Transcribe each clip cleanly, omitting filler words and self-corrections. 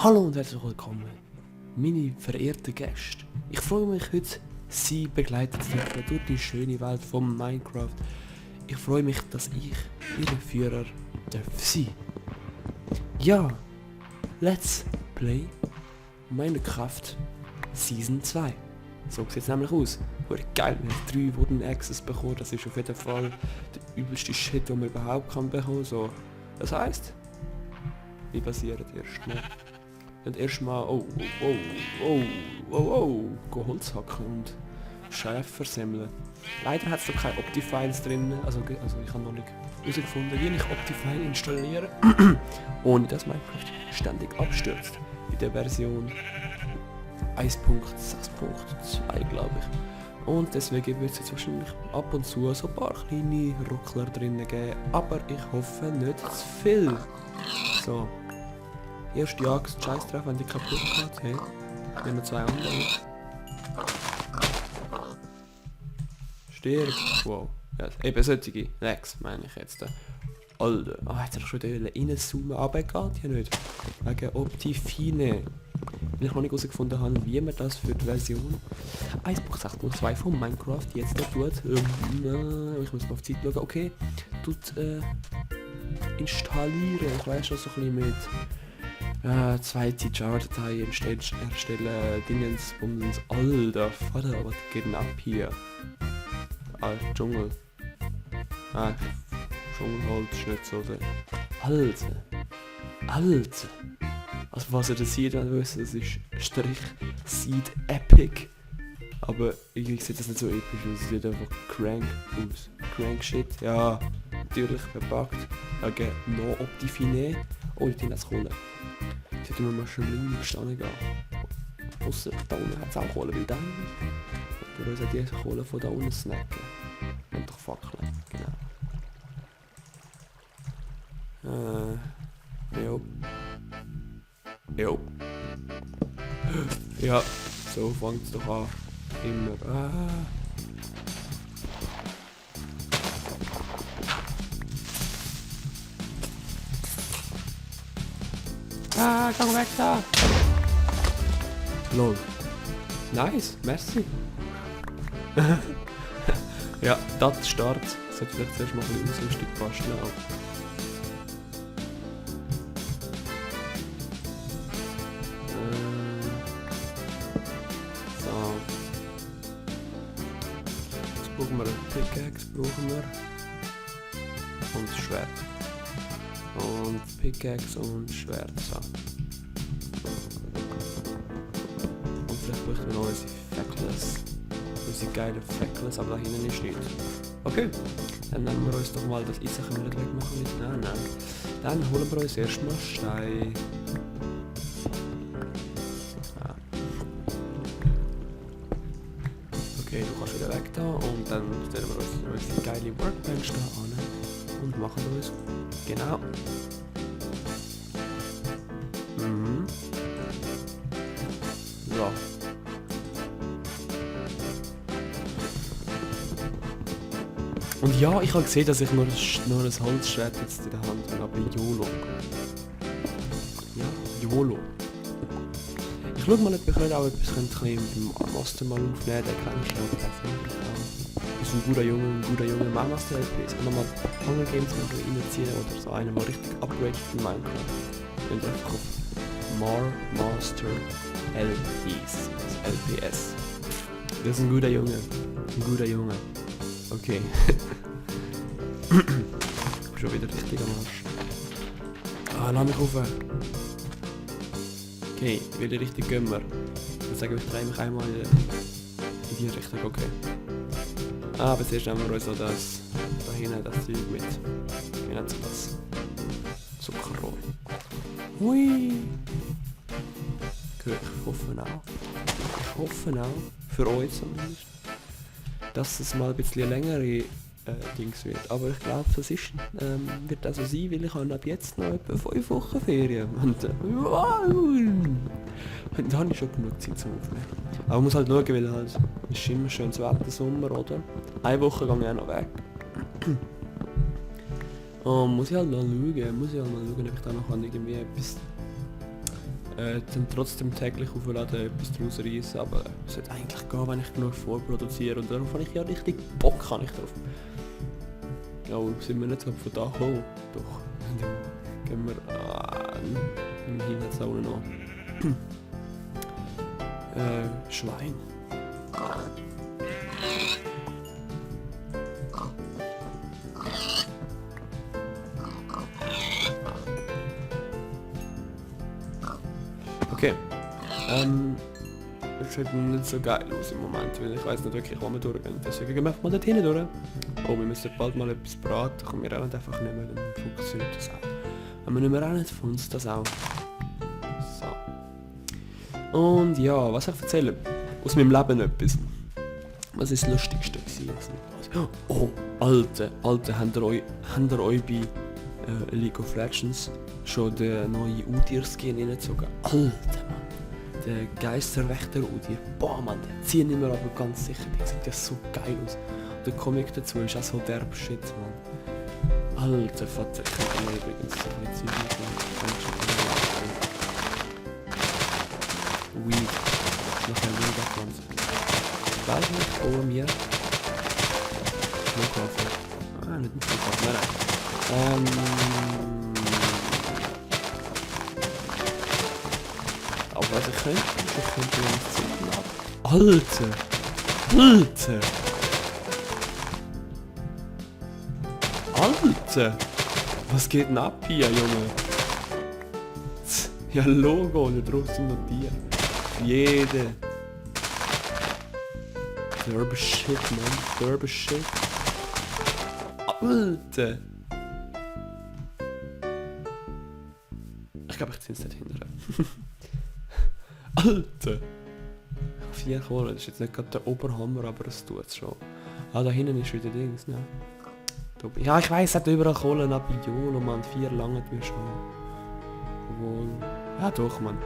Hallo und herzlich willkommen, meine verehrten Gäste. Ich freue mich heute, Sie begleiten zu dürfen durch die schöne Welt von Minecraft. Ich freue mich, dass ich Ihr Führer darf sein. Ja, Let's Play Minecraft Season 2. So sieht es nämlich aus. Wurde geil, wir haben 3 Wooden Axes bekommen, das ist auf jeden Fall der übelste Shit, den man überhaupt kann bekommen. So, das heisst, wir basieren erstmal. Und erstmal, go Holz hacken und Schäfer versemmeln. Leider hat es noch keine Optifiles drin, also ich habe noch nicht herausgefunden, wie ich Optifile installiere, ohne dass Minecraft ständig abstürzt. In der Version 1.6.2 glaube ich. Und deswegen wird es jetzt wahrscheinlich ab und zu so ein paar kleine Ruckler drinnen geben, aber ich hoffe nicht zu viel. So. Erste Jagd, scheiß drauf, wenn die kaputt geht. Hey, wir haben noch 2 andere. Stirb. Wow. Ja, eben solche Lex meine ich jetzt. Alter. Ah, jetzt habe ich schon die reinzoomen, aber geht ja nicht. Wegen Optifine. Weil ich noch nicht herausgefunden habe, wie man das für die Version 1.6.2 von Minecraft jetzt da tut. Ich muss mal auf die Zeit schauen. Okay. Tut installieren. Ich weiß schon so ein bisschen mit zweite Jar-Datei erstellen, Dingens, Bumsens, alter Vater, was geht denn ab hier? Dschungel. Dschungelholz, Schnitzel, oder? Alter. Also was ihr das sieht, dann wisst ihr, das ist Strich Seed Epic. Aber irgendwie sieht das nicht so episch aus, es sieht einfach crank aus. Crank Shit, ja, natürlich verpackt. Okay, no Optifine. Oh, ich bin das Kohle. Ich hätte mir mal schon lange gestanden gehen. Ausser da unten hat es auch Kohle, weil dann wir uns die Kohle von da unten snacken. Und doch Fackeln, genau. Jo. Ja, so fängt es doch an. Immer. Komm weg da! Lol. Nice, merci. Ja, das Start. Sollte vielleicht zuerst mal ein bisschen Ausrüstung basteln. So. Jetzt brauchen wir eine Pickaxe, und das Schwert. Und Pickaxe und Schwert. So. Und vielleicht bräuchten wir noch unsere Fackless. Unsere geile Fackless, aber da hinten ist nichts. Okay, dann nehmen wir uns doch mal das Eisen, können wir das wegmachen. Nein. Dann holen wir uns erstmal Stein. Okay, du kannst wieder weg da und dann stellen wir uns unsere geile Workbench da an und machen uns genau. So. Und ja, ich habe gesehen, dass ich nur ein Holzschwert jetzt in der Hand habe, aber YOLO. Ja, YOLO. Ich schaue mal, ob ich auch etwas mit dem Master mal aufnehmen, der kann ich auch perfekt. Das ist ein guter Junge, mal Master LPs. Und nochmal Hunger Games mal reinziehen oder so einen mal richtig upgraden in Minecraft. Und einfach auf Master LPs. LPS. Das ist ein guter Junge. Okay. Ich bin schon wieder richtig am Arsch. Lass mich rauf. Okay, wieder richtig Gömmer. Dann sage ich drehe mich einmal in die Richtung, okay. Aber zuerst nehmen wir uns so das da hinten, das Zeug mit. Wie nennt sich das? Zuckerrohr. Hui! Okay, ich hoffe auch, für euch zumindest, dass es mal ein bisschen längere Dings wird. Aber ich glaube, das ist, wird also sein, weil ich habe ab jetzt noch etwa 5 Wochen Ferien. Und da habe ich schon genug Zeit zum Aufnehmen. Aber man muss halt schauen, weil halt, es ist immer schönes Wetter, Sommer, oder? 1 Woche gehe ich auch noch weg. Muss ich halt mal schauen, ob ich da noch irgendwie etwas dann trotzdem täglich aufladen, etwas daraus reissen, aber es sollte eigentlich gehen, wenn ich genug vorproduziere und darauf habe ich ja richtig Bock habe ich drauf. Ja, sind wir nicht so von da hoch? Doch. Dann gehen wir immerhin jetzt auch noch. Schwein. Okay. Es sieht nicht so geil aus im Moment, weil ich weiß nicht wirklich, wo wir durchgehen. Deswegen gehen wir einfach mal dort hinten durch. Oh, wir müssen bald mal etwas braten. Kommen wir auch nicht einfach nicht mehr, dann funktioniert das auch. Wenn wir nicht mehr auch nicht, funktioniert das auch. So. Und ja, was soll ich erzählen? Aus meinem Leben etwas. Was ist das Lustigste gewesen? Oh, Alter, habt ihr euch bei League of Legends schon den neuen Udyr-Skin reingezogen? Alter, Mann. Der Geisterwächter Udyr. Boah, Mann, der zieht nicht mehr, aber ganz sicher. Der sieht ja so geil aus. Und der Comic dazu ist auch so derb Shit, Mann. Alter Vater, ich kann mir übrigens so ein bisschen Weed. Noch ein Weed davon. Ich weiß nicht, oh mir. Flughafen. Nicht ein Flughafen, nein. Aber was ich könnte uns Zeit laden. Alter! Was geht denn ab hier, Junge? Ja, Logo, da drauf sind notiert. Jede. Derbe Shit, man. Derbe Shit. Alter! Ich glaube, ich zieh's nicht hinterher. Alter! 4 Kohle, das ist jetzt nicht gerade der Oberhammer, aber es tut's schon. Ah, da hinten ist wieder Dings, ne? Ja, ich weiss, es hat überall Kohlen ab Jolo, Mann. 4 lange mir schon. Obwohl... Ja, doch, Mann.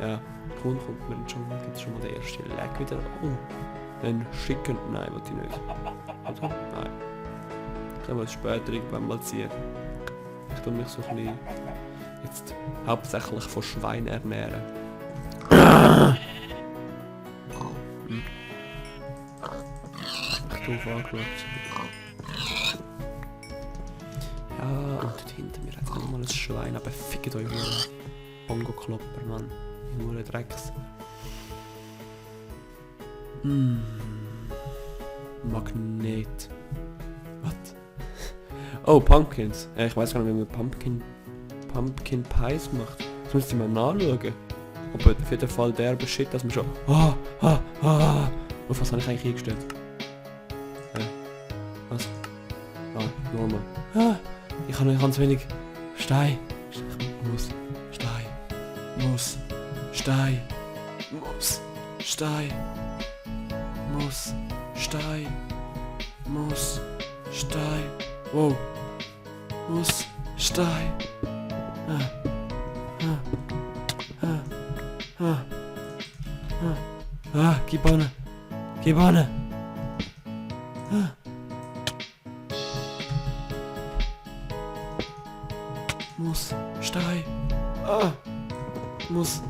Ja, kommt mir schon mal, gibt's schon mal den ersten Lag wieder. Oh, dann schicken... Nein, wollte ich nicht. Oder? Nein. Können wir es später irgendwann mal ziehen. Ich tue mich so ein bisschen... Jetzt hauptsächlich von Schwein ernähren. Ich doof angeschaut. Ja, und dort hinter mir hat es nochmal ein Schwein, aber fickt euch nur. Bongo-Klopper, Mann. Nur ein Drecks. Magnet. Was? Oh, Pumpkins. Ich weiß gar nicht, wie man Pumpkin Pies macht. Das müsst ihr mal nachschauen. Aber auf jeden Fall derbe Shit, dass man schon... Auf was habe ich eigentlich eingestellt? Was? Normal. Ich habe zu wenig Stein. Muss Stein. Wow. Muss Stein. Gib an. Muss Stein. Muss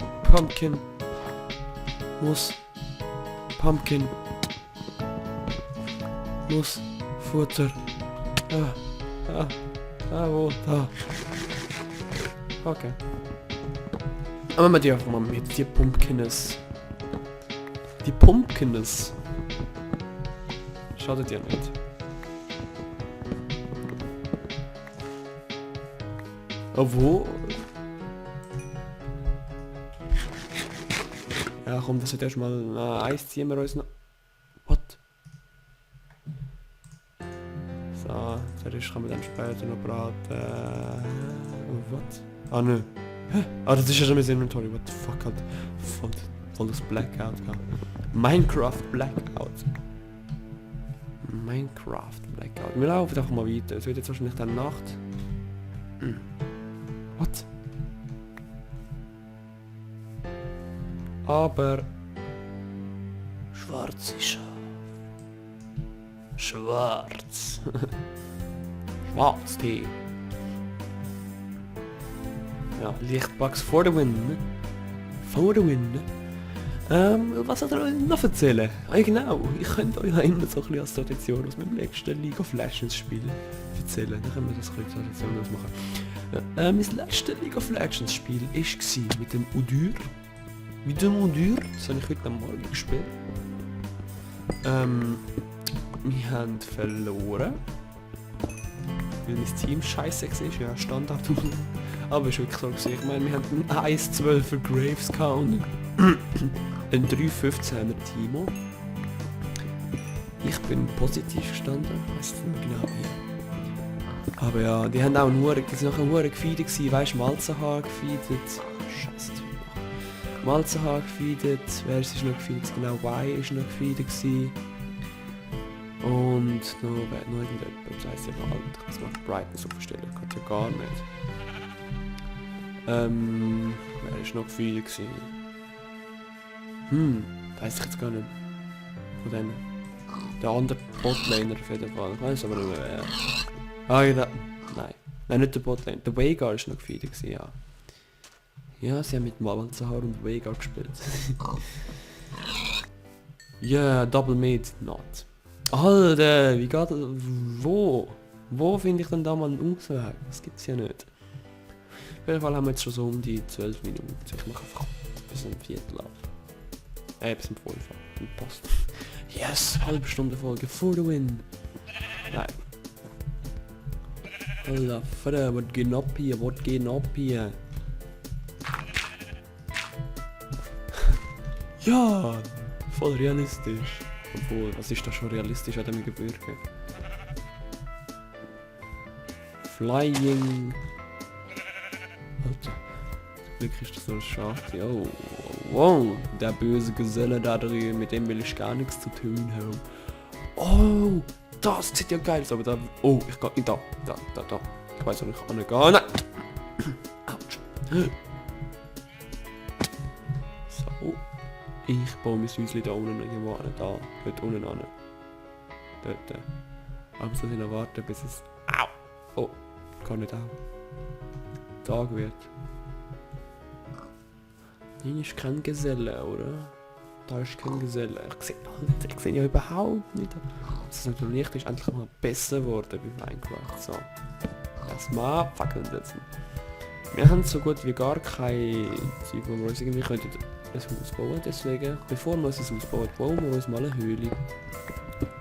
Pumpkin. Muss Futter. Wo? Da. Okay. Aber wir die einfach mal mit. Die Pumpkins. Schadet ja nicht. Wo? Ja komm, das wird erstmal Eis ziehen wir uns noch. What? So, zuerst kann man dann später noch braten. Was? Ah nö. Hä? Ah, das ist ja schon mein Inventory. What the fuck, halt. Voll das Blackout gehabt. Minecraft Blackout. Wir laufen einfach mal weiter. Es wird jetzt wahrscheinlich dann Nacht. What? Aber... Schwarz. Schwarztee. Ja, Lichtbugs for the win. For the win. Was soll ich euch noch erzählen? Genau, ich könnte euch immer so ein bisschen als Tradition aus meinem letzten League of Legends Spiel erzählen. Dann können wir das ein bisschen Tradition ausmachen. Mein letztes League of Legends Spiel war mit dem Udyr. Mit dem Udyr, das habe ich heute am Morgen gespielt. Wir haben verloren. Weil mein Team scheiße war, ja, Standard. Aber es war wirklich so gewesen. Ich meine, wir hatten einen 1-12er Graves und ein 3-15er Timo. Ich bin positiv gestanden, ich weiss nicht genau wie. Aber ja, die haben auch nur, die sind nachher nur gefeedet gewesen, weißt du, Malzenhaar gefeedet. Scheiße, Malzenhaar gefeedet, wer ist noch gefeedet? Genau, Y ist noch gefeedet gewesen. Und noch irgendjemand, das heisst ja noch alt, ich muss mal die Brightness aufstellen, geht ja gar nicht. Wer ist noch gefeedet gewesen? Das heisst ich jetzt gar nicht. Von denen. Der andere Botliner auf jeden Fall, ich weiss aber nicht mehr wer. Ah ja, nein, nicht der Botliner, der Veigar ist noch gefeedet gewesen, ja. Ja, sie haben mit Malzenhaar und Veigar gespielt. Ja, Double Mid, not. Alter, wie geht das? Wo finde ich denn da mal einen Ausweg? Das gibt's ja nicht. Auf jeden Fall haben wir jetzt schon so um die 12 Minuten. Ich mache einfach bis ein Viertel ab. Bis um 5 ab. Passt. Yes, halbe Stunde Folge for the win. Nein. Alter, Vater, was geht ab hier? Was geht ab hier? Ja, voll realistisch. Obwohl, was ist da schon realistisch an dem Gebirge? Flying. Alter. Glück ist das so ein Schaf. Oh, wow, der böse Geselle da drüben, mit dem will ich gar nichts zu tun haben. Oh, das sieht ja geil aus, aber da... Oh, ich kann nicht da. Ich weiß auch nicht, ich kann nicht gehen. Nein! Autsch. So. Ich baue mein Häuschen da unten irgendwo an, da. Dort unten an. Dort. Aber muss ich noch warten, bis es... Au! Oh, kann nicht auch. Tag wird. Hier ist kein Geselle, oder? Da ist kein Geselle. Ich sehe ja überhaupt nicht. Das Licht ist endlich mal besser geworden bei Minecraft. So. Erstmal abfackeln setzen. Wir haben so gut wie gar kein Zeug, wo wir uns irgendwie könnten ein Haus bauen. Deswegen, bevor wir uns ein Haus bauen, bauen wir uns mal eine Höhle.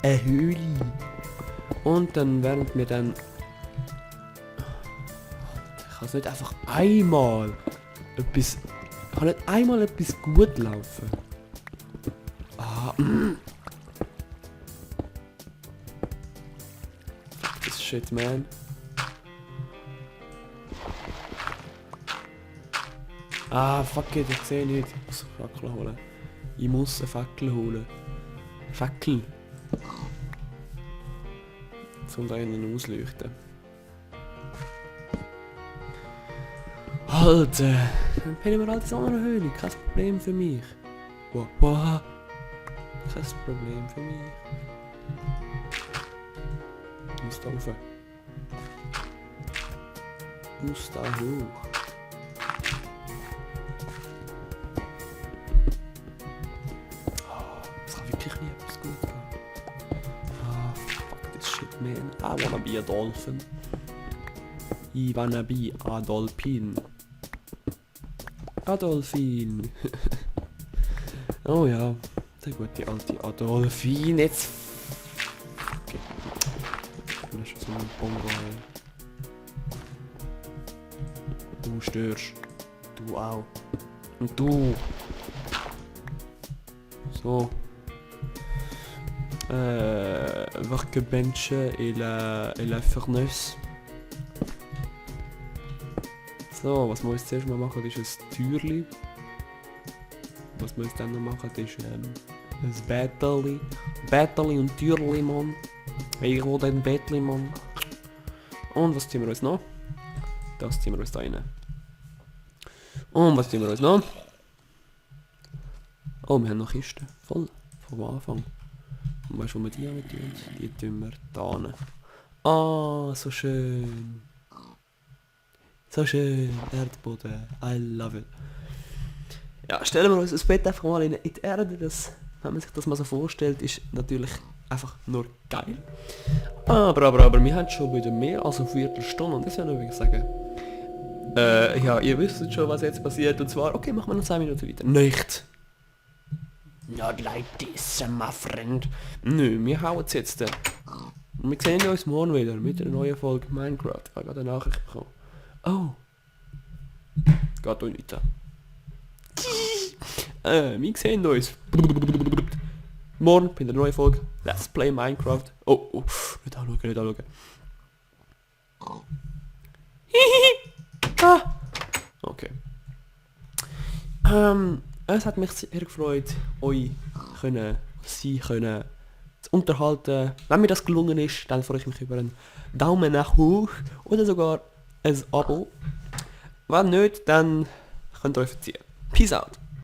Eine Höhle! Und dann während wir dann... Ich kann es nicht einfach einmal etwas... Ich kann nicht einmal etwas gut laufen. Ah, das ist shit, man. Ah, fuck it, ich sehe nicht. Ich muss eine Fackel holen. Ich muss eine Fackel holen. Fackel. Zum da innen ausleuchten. Alter, dann pennen wir halt in so einer Höhle. Kein Problem für mich. Wow. Kein Problem für mich. Ich muss da rauf. Ich muss da hoch. Das kann wirklich nie etwas gut gehen. Ah, fuck this shit, man. I wanna be a dolphin. I wanna be a dolphin. Adolfin. Oh ja, der gute alte Adolfin. Jetzt. Okay. Ich bin schon so ein Bongo. Du störst. Du auch. Und du. So. Workbench et la Furnace. So, was wir uns zuerst mal machen, ist ein Türli. Was wir uns dann noch machen, ist ein Betteli. Betteli und Türli, Mann. Ich will den Bettli, Mann. Und was ziehen wir uns noch? Das ziehen wir uns da rein. Und was ziehen wir uns noch? Oh, wir haben noch Kisten. Voll. Vom Anfang. Und weißt du, wo wir die haben? Die tun wir da hin. Ah, so schön. So schön, Erdboden, I love it. Ja, stellen wir uns das Bett einfach mal in die Erde. Das, wenn man sich das mal so vorstellt, ist natürlich einfach nur geil. Aber, wir haben schon wieder mehr als eine Viertelstunde und das will ich übrigens sagen. Ja, ihr wisst schon, was jetzt passiert und zwar, okay, machen wir noch 2 Minuten weiter. Nicht! Not like this, my friend. Nö, wir hauen es jetzt. Und wir sehen uns morgen wieder mit einer neuen Folge Minecraft. Ich habe gerade eine Nachricht bekommen. Oh. Geht euch nicht an. Wir sehen uns morgen bei der neuen Folge Let's Play Minecraft. Oh, nicht anschauen. Okay. Es hat mich sehr gefreut, Sie können zu unterhalten. Wenn mir das gelungen ist, dann freue ich mich über einen Daumen nach hoch oder sogar ein Abo. Wenn nicht, dann könnt ihr euch verziehen. Peace out.